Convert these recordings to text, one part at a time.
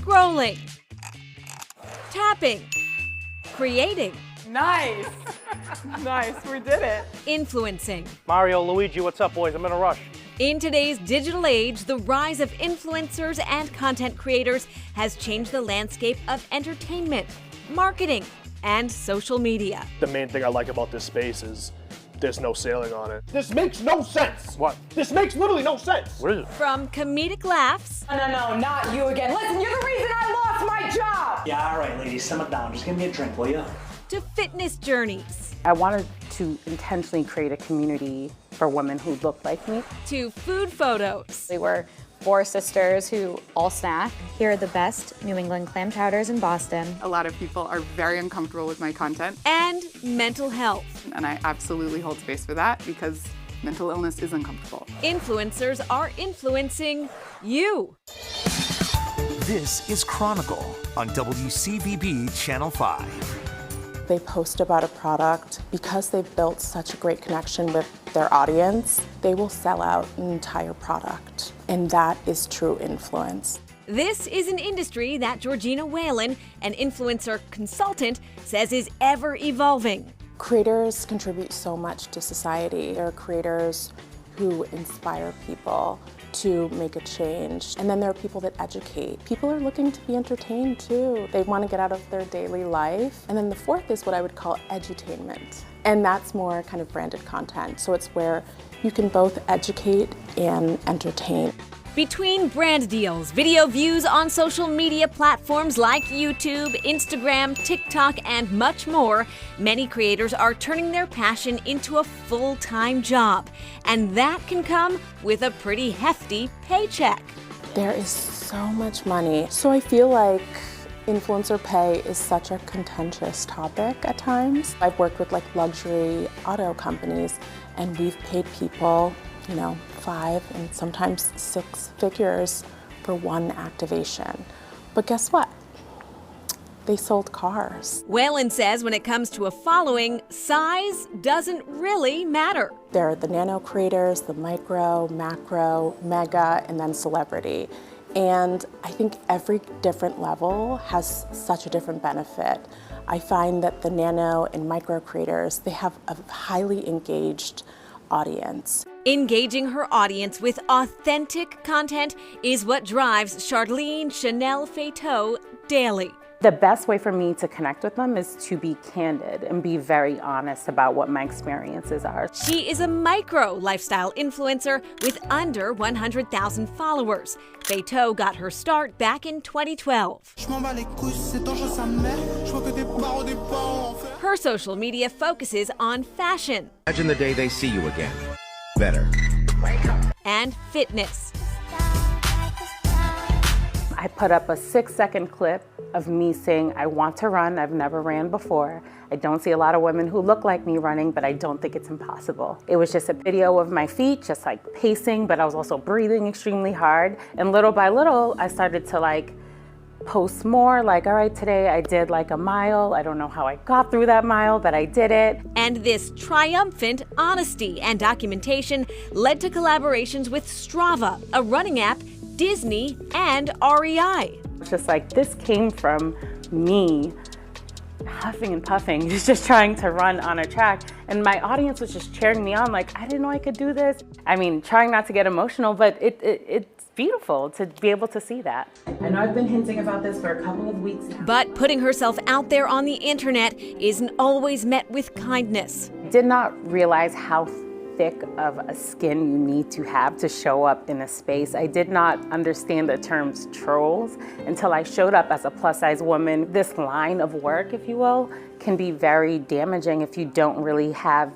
scrolling, tapping, creating, Nice. Nice, we did it. influencing. Mario, Luigi, what's up, boys? I'm in a rush. In today's digital age, the rise of influencers and content creators has changed the landscape of entertainment, marketing, and social media. The main thing I like about this space is there's no sailing on it. This makes no sense. What? This makes literally no sense. What is it? From comedic laughs No, not you again. Listen, you're the reason I lost my job. Yeah, all right, ladies, simmer down. Just give me a drink, will you? to fitness journeys, I wanted to intentionally create a community for women who look like me. to food photos, We were four sisters who all snack. Here are the best New England clam chowders in Boston. A lot of people are very uncomfortable with my content, and mental health. and I absolutely hold space for that because mental illness is uncomfortable. Influencers are influencing you. This is Chronicle on WCVB Channel 5. They post about a product because they've built such a great connection with their audience, they will sell out an entire product. And that is true influence. This is an industry that Georgina Whalen, an influencer consultant, says is ever evolving. Creators contribute so much to society. There are creators who inspire people to make a change. And then there are people that educate. People are looking to be entertained too. They want to get out of their daily life. And then the fourth is what I would call edutainment. And that's more kind of branded content. So it's where you can both educate and entertain. Between brand deals, video views on social media platforms like YouTube, Instagram, TikTok, and much more, many creators are turning their passion into a full-time job. And that can come with a pretty hefty paycheck. There is so much money. So I feel like influencer pay is such a contentious topic at times. I've worked with like luxury auto companies and we've paid people, 5 and sometimes 6 figures for one activation. But guess what? They sold cars. Whalen says when it comes to a following, size doesn't really matter. There are the nano creators, the micro, macro, mega, and then celebrity. And I think every different level has such a different benefit. I find that the nano and micro creators, they have a highly engaged audience. Engaging her audience with authentic content is what drives Charlene Chanel Fateau daily. The best way for me to connect with them is to be candid and be very honest about what my experiences are. She is a micro lifestyle influencer with under 100,000 followers. Fateau got her start back in 2012. Her social media focuses on fashion. Imagine the day they see you again. Better. And fitness. I put up a 6-second clip of me saying, I want to run. I've never ran before. I don't see a lot of women who look like me running, but I don't think it's impossible. It was just a video of my feet, just like pacing, but I was also breathing extremely hard. And little by little, I started to post more, all right, today I did a mile. I don't know how I got through that mile, but I did it. And this triumphant honesty and documentation led to collaborations with Strava, a running app, Disney, and REI. It's just this came from me huffing and puffing, just trying to run on a track. And my audience was just cheering me on, I didn't know I could do this. I mean, trying not to get emotional, but it's beautiful to be able to see that. I know I've been hinting about this for a couple of weeks now. But putting herself out there on the internet isn't always met with kindness. Did not realize how thick of a skin you need to have to show up in a space. I did not understand the terms trolls until I showed up as a plus-size woman. This line of work, if you will, can be very damaging if you don't really have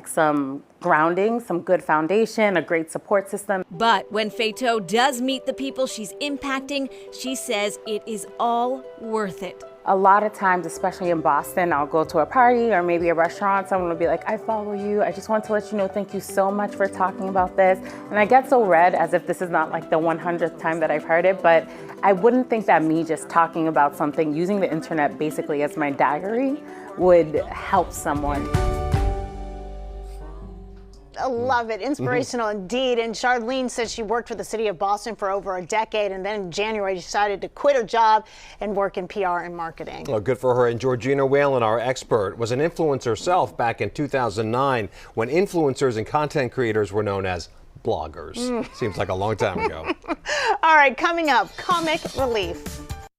some grounding, some good foundation, a great support system. But when Fateau does meet the people she's impacting, she says it is all worth it. A lot of times, especially in Boston, I'll go to a party or maybe a restaurant, someone will be like, I follow you. I just want to let you know, thank you so much for talking about this. And I get so red as if this is not the 100th time that I've heard it, but I wouldn't think that me just talking about something, using the internet basically as my diary, would help someone. love it. Inspirational indeed. And Charlene says she worked for the city of Boston for over a decade, and then in January decided to quit her job and work in PR and marketing. Well, good for her. And Georgina Whalen, our expert, was an influencer herself back in 2009 when influencers and content creators were known as bloggers. Seems like a long time ago. All right, coming up, comic relief.